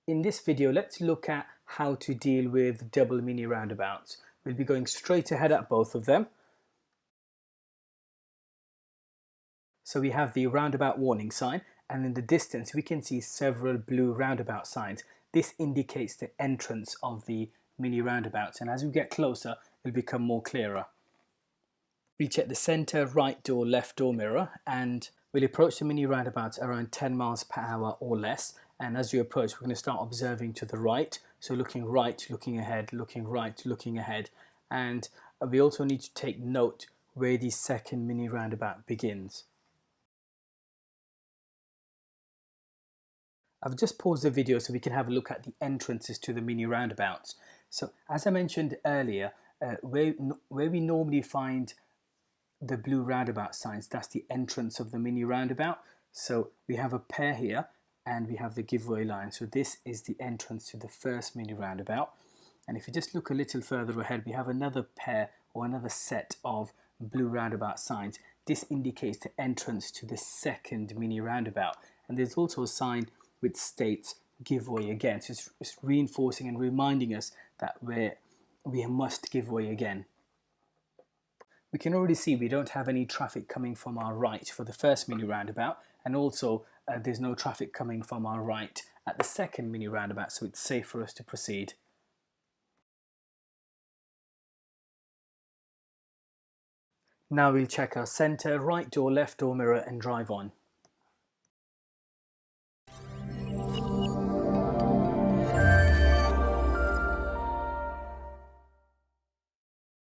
In this video, let's look at how to deal with double mini roundabouts. We'll be going straight ahead at both of them. So we have the roundabout warning sign, and in the distance we can see several blue roundabout signs. This indicates the entrance of the mini roundabouts, and as we get closer it'll become more clearer. We check the center, right door, left door mirror, and we'll approach the mini roundabouts around 10 miles per hour or less. And as you approach, we're going to start observing to the right. So looking right, looking ahead, looking right, looking ahead. And we also need to take note where the second mini roundabout begins. I've just paused the video so we can have a look at the entrances to the mini roundabouts. So as I mentioned earlier, where we normally find the blue roundabout signs, that's the entrance of the mini roundabout. So we have a pair here and we have the giveaway line. So this is the entrance to the first mini roundabout. And if you just look a little further ahead, we have another pair or another set of blue roundabout signs. This indicates the entrance to the second mini roundabout. And there's also a sign which states giveaway again. So it's reinforcing and reminding us that we must give way again. We can already see we don't have any traffic coming from our right for the first mini roundabout, and also there's no traffic coming from our right at the second mini roundabout, so it's safe for us to proceed. Now we'll check our center, right door, left door mirror and drive on.